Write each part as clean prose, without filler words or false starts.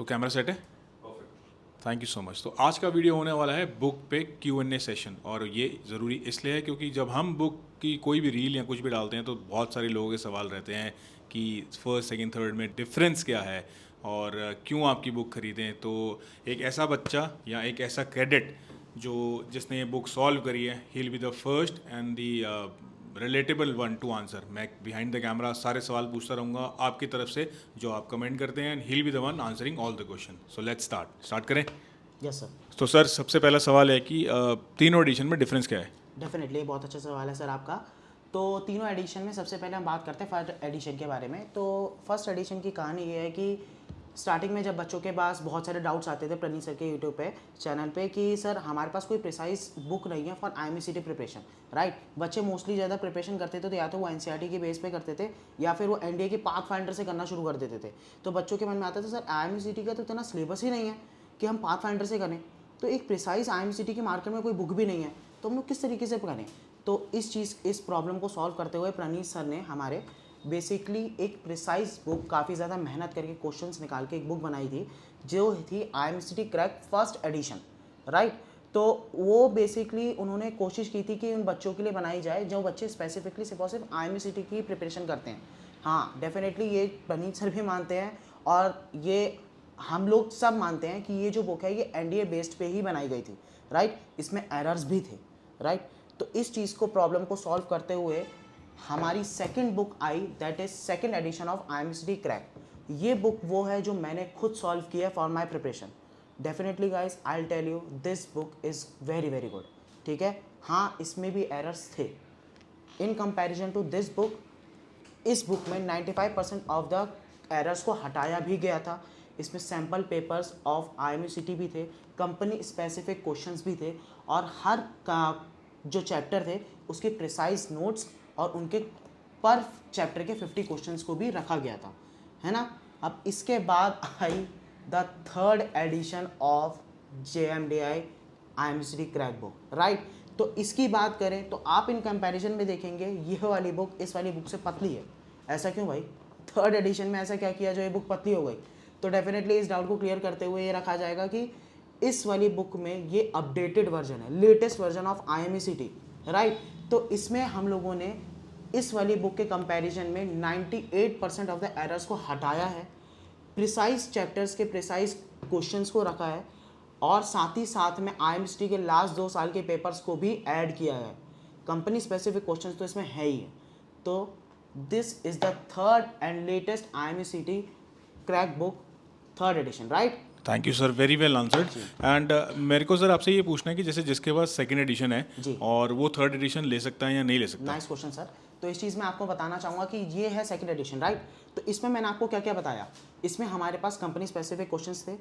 तो camera set है? Thank you so much. तो आज का वीडियो होने वाला है बुक पे Q&A सेशन, और ये ज़रूरी इसलिए है क्योंकि जब हम बुक की कोई भी रील या कुछ भी डालते हैं तो बहुत सारे लोगों के सवाल रहते हैं कि फर्स्ट सेकंड थर्ड में डिफरेंस क्या है और क्यों आपकी बुक ख़रीदें। तो एक ऐसा बच्चा या एक ऐसा कैडेट जिसने ये बुक सॉल्व करी है, ही will be the first and the relatable one two answer. मैं बिहाइंड द कैमरा सारे सवाल पूछता रहूँगा आपकी तरफ से जो आप कमेंट करते हैं, and he will be the one answering all the question. So let's start करें। Yes sir. तो सर सबसे पहला सवाल है कि तीनों एडिशन में डिफरेंस क्या है? डेफिनेटली बहुत अच्छा सवाल है सर आपका। तो तीनों एडिशन में सबसे पहले हम बात करते हैं फर्स्ट एडिशन के बारे में। तो फर्स्ट एडिशन की कहानी ये है कि स्टार्टिंग में जब बच्चों के पास बहुत सारे डाउट्स आते थे प्रनीत सर के यूट्यूब पे चैनल पे कि सर हमारे पास कोई प्रिसाइज बुक नहीं है फॉर IMCT प्रिपरेशन, राइट। बच्चे मोस्टली ज़्यादा प्रिपरेशन करते थे तो या तो वो NCERT के बेस पे करते थे या फिर वो NDA के पाथ फाइंडर से करना शुरू कर देते थे। तो बच्चों के मन में आता था सर IMCT का तो इतना सिलेबस ही नहीं है कि हम पाथ फाइंडर से करें, तो एक प्रिसाइज IMCT के मार्केट में कोई बुक भी नहीं है, तो हम लोग किस तरीके से करें। तो इस प्रॉब्लम को सॉल्व करते हुए प्रणीत सर ने हमारे बेसिकली एक प्रिसाइज बुक काफ़ी ज़्यादा मेहनत करके क्वेश्चंस निकाल के एक बुक बनाई थी जो थी IMCT crack first edition, right. तो वो बेसिकली उन्होंने कोशिश की थी कि उन बच्चों के लिए बनाई जाए जो बच्चे स्पेसिफिकली सिर्फ IMCT की प्रिपरेशन करते हैं। हाँ डेफिनेटली ये प्रणीत सर भी मानते हैं और ये हम लोग सब मानते हैं कि ये जो बुक है ये NDA बेस्ड पे ही बनाई गई थी, राइट। इसमें एरर्स भी थे, राइट। तो इस चीज़ को प्रॉब्लम को सॉल्व करते हुए हमारी सेकंड बुक आई, that is second edition of IMCT crack. ये बुक वो है जो मैंने खुद सॉल्व किया for my preparation. Definitely guys I will tell you this book is very very good, ठीक है। हाँ इसमें भी एरर्स थे in comparison to this book. इस बुक में 95% ऑफ द एरर्स को हटाया भी गया था। इसमें सैम्पल पेपर्स ऑफ IMCT भी थे, कंपनी स्पेसिफिक क्वेश्चंस भी थे और हर का जो चैप्टर थे उसके प्रिसाइज नोट्स और उनके पर चैप्टर के 50 क्वेश्चंस को भी रखा गया था, है ना। अब इसके बाद I the third edition of JMDI IMCT crack book, right. तो इसकी बात करें तो आप इन कंपैरिजन में देखेंगे ये वाली बुक इस वाली बुक से पतली है। ऐसा क्यों भाई? थर्ड एडिशन में ऐसा क्या किया जो ये बुक पतली हो गई? तो डेफिनेटली इस डाउट को क्लियर करते हुए ये रखा जाएगा कि इस वाली बुक में ये अपडेटेड वर्जन है, latest version of IMCT, right. तो इसमें हम लोगों ने इस वाली बुक के कंपैरिजन में 98% ऑफ द एरर्स को हटाया है, प्रिसाइज चैप्टर्स के प्रिसाइज क्वेश्चंस को रखा है और साथ ही साथ में IMCT के लास्ट 2 साल के पेपर्स को भी ऐड किया है। कंपनी स्पेसिफिक क्वेश्चंस तो इसमें है ही है। तो this is the third and latest IMCT crack book, third edition, right. Thank you sir, very well answered. And मेरे को सर आपसे ये पूछना है कि जैसे जिसके पास सेकंड एडिशन है जी। और वो थर्ड एडिशन ले सकता है या नहीं ले सकता? Nice question sir. तो इस चीज़ में आपको बताना चाहूँगा कि ये है सेकंड एडिशन, राइट। तो इसमें मैंने आपको क्या क्या बताया, इसमें हमारे पास कंपनी स्पेसिफिक क्वेश्चंस थे,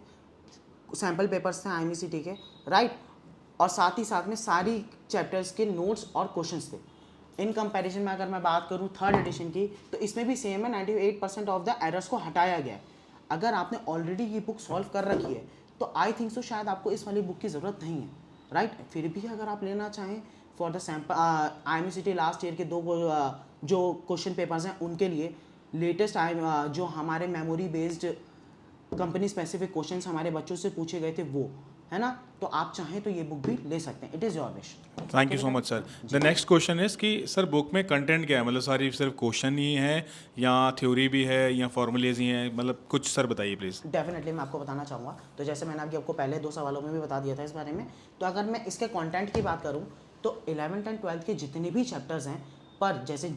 सैम्पल पेपर्स थे IMCT के, राइट, और साथ ही साथ में सारी चैप्टर्स के नोट्स और क्वेश्चंस थे। इन कंपैरिजन में अगर मैं बात करूँ थर्ड एडिशन की तो इसमें भी सेम है, 98% ऑफ द एरर्स को हटाया गया है। अगर आपने ऑलरेडी ये बुक सॉल्व कर रखी है तो आई थिंक सो शायद आपको इस वाली बुक की ज़रूरत नहीं है, राइट। फिर भी अगर आप लेना चाहें for the sample IMCT last year के जो क्वेश्चन पेपर्स हैं उनके लिए लेटेस्ट जो हमारे memory based company specific questions हमारे बच्चों से पूछे गए थे वो, है ना। तो आप चाहें तो ये बुक भी ले सकते हैं, it is your wish. Thank you so much sir. The next question is कि सर बुक में कंटेंट क्या है, मतलब सारी सिर्फ क्वेश्चन ही है या थ्योरी भी है या फॉर्मूलेज ही हैं, मतलब कुछ सर बताइए प्लीज़। डेफिनेटली मैं आपको बताना चाहूँगा। तो जैसे मैंने अभी आपको पहले 2 सवालों में भी बता दिया था इस बारे में, तो अगर मैं इसके कंटेंट की बात करूँ तो 11th एंड 12th के जितने भी चैप्टर्स हैं पर जैसे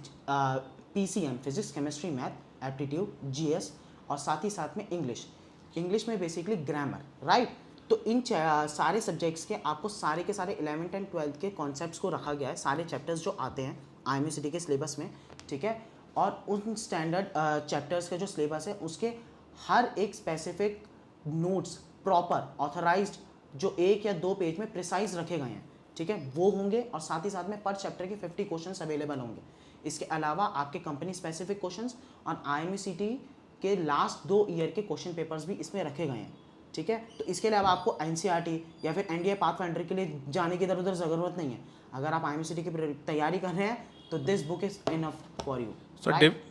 PCM physics chemistry math aptitude GS और साथ ही साथ में इंग्लिश में बेसिकली ग्रामर, राइट। तो इन सारे सब्जेक्ट्स के आपको सारे के सारे 11th एंड 12th के कॉन्सेप्ट्स को रखा गया है, सारे चैप्टर्स जो आते हैं IMCT के सिलेबस में, ठीक है। और उन स्टैंडर्ड चैप्टर्स के जो सिलेबस है उसके हर एक स्पेसिफिक नोट्स प्रॉपर ऑथराइज्ड जो 1 या 2 पेज में प्रिसाइज रखे गए हैं, ठीक है, वो होंगे और साथ ही साथ में पर चैप्टर के 50 क्वेश्चंस अवेलेबल होंगे। इसके अलावा आपके कंपनी स्पेसिफिक क्वेश्चंस और IMCT के लास्ट 2 ईयर के क्वेश्चन पेपर्स भी इसमें रखे गए हैं, ठीक है। तो इसके अलावा आपको NCERT या फिर NDA पाथफाइंडर के लिए जाने की इधर उधर ज़रूरत नहीं है। अगर आप IMCT की तैयारी कर रहे हैं तो this book is enough for you.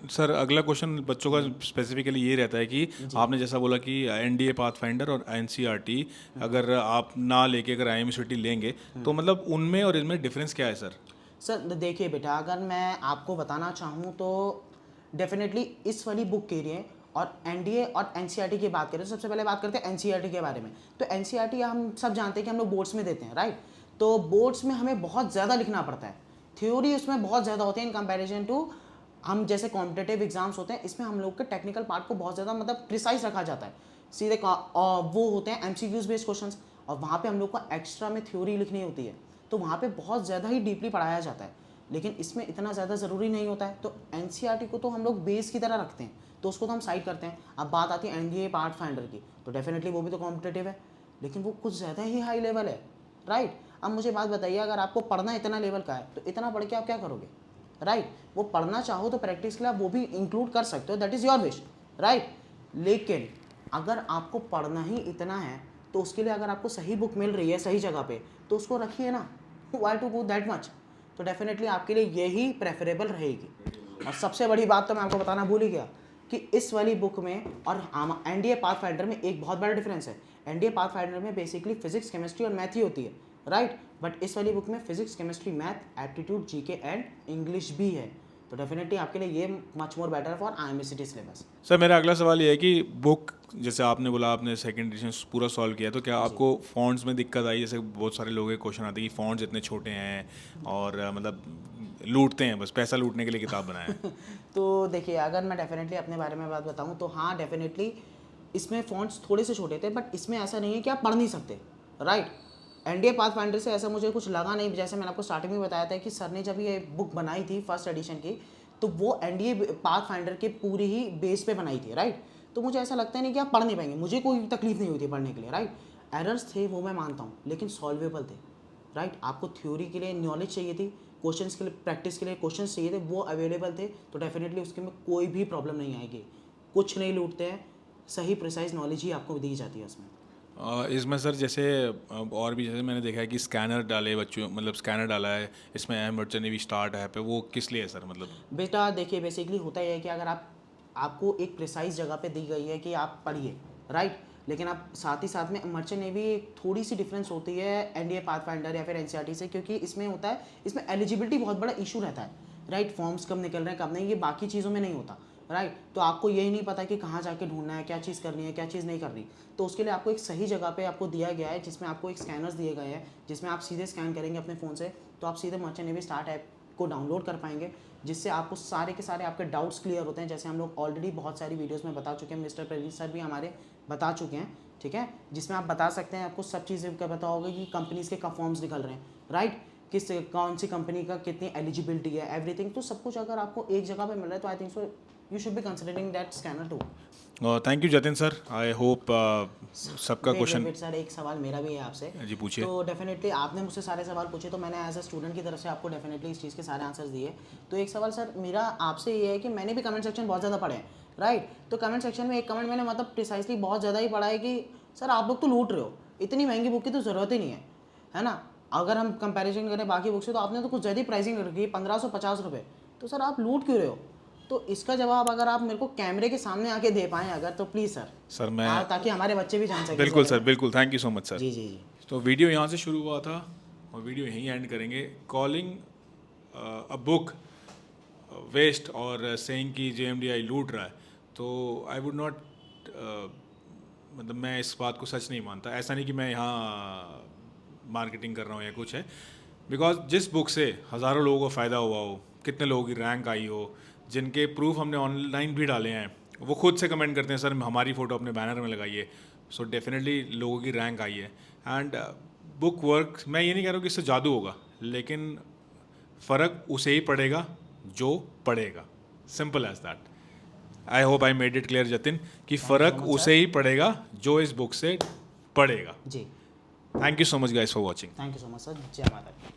Sir अगला क्वेश्चन बच्चों का स्पेसिफिकली ये रहता है कि आपने जैसा बोला कि एनडीए पाथफाइंडर और एनसीईआरटी अगर आप ना लेके अगर आईएमसीटी लेंगे तो मतलब उनमें और इनमें डिफरेंस क्या है सर? सर देखिए बेटा, अगर मैं आपको बताना चाहूँ तो डेफिनेटली इस वाली बुक के लिए और एनडीए और एनसीईआरटी की बात करें तो सबसे पहले बात करते हैं एनसीईआरटी के बारे में। तो एनसीईआरटी हम सब जानते हैं कि हम लोग बोर्ड्स में देते हैं, राइट? तो बोर्ड्स में हमें बहुत ज़्यादा लिखना पड़ता है, थ्योरी उसमें बहुत ज़्यादा होती है इन कंपैरिजन टू हम जैसे कॉम्पिटेटिव एग्जाम्स होते हैं, इसमें हम लोग के टेक्निकल पार्ट को बहुत ज़्यादा मतलब प्रिसाइज रखा जाता है। सीधे वो होते हैं एमसीक्यूज बेस्ड क्वेश्चंस, और वहाँ पे हम लोग को एक्स्ट्रा में थ्योरी लिखनी होती है, तो वहाँ पे बहुत ज़्यादा ही डीपली पढ़ाया जाता है, लेकिन इसमें इतना ज़्यादा ज़रूरी नहीं होता है। तो एनसीईआरटी को तो हम लोग बेस की तरह रखते हैं, तो उसको तो हम साइड करते हैं। अब बात आती है एनडीए पार्ट फाइंडर की, तो डेफिनेटली वो भी तो कॉम्पिटेटिव है, लेकिन वो कुछ ज़्यादा ही हाई लेवल है, राइट? अब मुझे बात बताइए, अगर आपको पढ़ना इतना लेवल का है तो इतना पढ़ के आप क्या करोगे, राइट? वो पढ़ना चाहो तो प्रैक्टिस के लिए आप वो भी इंक्लूड कर सकते हो, that is your wish, right? लेकिन अगर आपको पढ़ना ही इतना है तो उसके लिए अगर आपको सही बुक मिल रही है सही जगह पे तो उसको रखिए ना, why to go that much? तो डेफिनेटली आपके लिए यही प्रेफरेबल रहेगी। और सबसे बड़ी बात तो मैं आपको बताना भूल ही गया कि इस वाली बुक में और एनडीए पाथफाइंडर में एक बहुत बड़ा डिफरेंस है। एनडीए पाथफाइंडर में बेसिकली फिजिक्स, केमिस्ट्री और मैथ ही होती है, राइट? बट इस वाली बुक में physics, chemistry, math, aptitude, GK and English भी है, तो डेफिनेटली आपके लिए ये much more better for IMSCT syllabus. Sir मेरा अगला सवाल ये है कि बुक जैसे आपने बोला आपने सेकंड एडिशन पूरा सॉल्व किया, तो क्या आपको फॉन्ट्स में दिक्कत आई? जैसे बहुत सारे लोगों के क्वेश्चन आते हैं कि फॉन्ट्स इतने छोटे हैं और मतलब लूटते हैं, बस पैसा लूटने के लिए किताब बनाए तो देखिए, अगर मैं डेफिनेटली अपने बारे में बात बताऊं तो हाँ, डेफिनेटली इसमें फॉन्ट्स थोड़े से छोटे थे, बट इसमें ऐसा नहीं है कि आप पढ़ नहीं सकते, राइट? एनडीए पाथफाइंडर से ऐसा मुझे कुछ लगा नहीं। जैसे मैंने आपको स्टार्टिंग में बताया था कि सर ने जब ये बुक बनाई थी फर्स्ट एडिशन की, तो वो एनडीए पाथफाइंडर के पूरी ही बेस पे बनाई थी, राइट? तो मुझे ऐसा लगता है नहीं कि आप पढ़ नहीं पाएंगे, मुझे कोई तकलीफ नहीं हुई थी पढ़ने के लिए, राइट? एरर्स थे वो मैं मानता हूँ, लेकिन सॉल्वेबल थे, राइट? आपको थ्योरी के लिए नॉलेज चाहिए थी, क्वेश्चंस के लिए प्रैक्टिस के लिए क्वेश्चंस चाहिए थे, वो अवेलेबल थे, तो डेफिनेटली उसके में कोई भी प्रॉब्लम नहीं आएगी। कुछ नहीं लूटते हैं, सही प्रिसाइज नॉलेज ही आपको दी जाती है उसमें। इसमें सर जैसे और भी जैसे मैंने देखा है कि स्कैनर डाले बच्चों, मतलब स्कैनर डाला है इसमें अहम बच्चन ने भी स्टार्ट ऐप है, वो किस लिए है सर? मतलब बेटा देखिए, बेसिकली होता यह है कि अगर आपको एक प्रिसाइज जगह पे दी गई है कि आप पढ़िए, राइट? लेकिन आप साथ ही साथ में मर्चेंट नेवी एक थोड़ी सी डिफरेंस होती है एनडीए पाथफाइंडर या फिर एनसीईआरटी से, क्योंकि इसमें होता है, इसमें एलिजिबिलिटी बहुत बड़ा इशू रहता है, राइट? फॉर्म्स कब निकल रहे हैं कब नहीं, ये बाकी चीज़ों में नहीं होता, राइट? तो आपको यही नहीं पता कि कहाँ जाके ढूंढना है, क्या चीज़ करनी है, क्या चीज़ नहीं करनी। तो उसके लिए आपको एक सही जगह पे आपको दिया गया है, जिसमें आपको एक स्कैनर्स दिए गए हैं, जिसमें आप सीधे स्कैन करेंगे अपने फ़ोन से, तो आप सीधे मर्चेंट नेवी स्टार्ट ऐप को डाउनलोड कर पाएंगे, जिससे आपको सारे के सारे आपके डाउट्स क्लियर होते हैं। जैसे हम लोग ऑलरेडी बहुत सारी वीडियोज़ में बता चुके हैं, मिस्टर प्रवीण सर भी हमारे बता चुके हैं, ठीक है? जिसमें आप बता सकते हैं, आपको सब चीज़ें का पता होगा कि कंपनीज़ के कब फॉर्म्स निकल रहे हैं, राइट? कौन सी कंपनी का कितनी एलिजिबिलिटी है, एवरीथिंग। तो सब कुछ अगर आपको एक जगह पे मिल रहा है तो I think so you should be considering that scanner too. Thank you Jatin sir, I hope सबका क्वेश्चन। सर एक सवाल मेरा भी है आपसे। जी पूछिए। तो डेफिनेटली आपने मुझसे सारे सवाल पूछे, तो मैंने एज अ स्टूडेंट की तरफ से आपको डेफिनेटली इस चीज़ के सारे आंसर्स दिए। तो एक सवाल सर मेरा आपसे ये है कि मैंने भी कमेंट सेक्शन बहुत ज़्यादा पढ़े हैं, राइट? तो कमेंट सेक्शन में एक कमेंट मैंने मतलब प्रिसाइसली बहुत ज़्यादा ही पढ़ा है कि सर आप लोग तो लूट रहे हो, इतनी महंगी बुक की तो ज़रूरत ही नहीं है ना? अगर हम कंपैरिजन करें बाकी बुक से तो आपने तो कुछ ज़्यादा ही प्राइसिंग रखी है, 1550 रुपये, तो सर आप लूट क्यों रहे हो? तो इसका जवाब अगर आप मेरे को कैमरे के सामने आके दे पाएँ अगर, तो प्लीज़ सर मैं ताकि हमारे बच्चे भी जान सकें। बिल्कुल सर, बिल्कुल, thank you so much sir. जी जी जी। तो वीडियो यहाँ से शुरू हुआ था और वीडियो यहीं एंड करेंगे। कॉलिंग अ बुक वेस्ट और सेइंग कि JMDI लूट रहा है, तो आई वुड नॉट, मतलब मैं इस बात को सच नहीं मानता। ऐसा नहीं कि मैं यहाँ मार्केटिंग कर रहा हूँ या कुछ है, बिकॉज जिस बुक से हज़ारों लोगों को फ़ायदा हुआ हो, कितने लोगों की रैंक आई हो, जिनके प्रूफ हमने ऑनलाइन भी डाले हैं, वो खुद से कमेंट करते हैं सर हमारी फ़ोटो अपने बैनर में लगाइए। सो डेफिनेटली लोगों की रैंक आई है एंड बुक वर्क। मैं ये नहीं कह रहा हूँ कि इससे जादू होगा, लेकिन फ़र्क उसे ही पड़ेगा जो पढ़ेगा, simple as that. I hope I made it clear Jatin कि फ़र्क उसे ही पड़ेगा जो इस बुक से पढ़ेगा। जी, thank you so much guys for watching. Thank you so much sir, जय माता दी।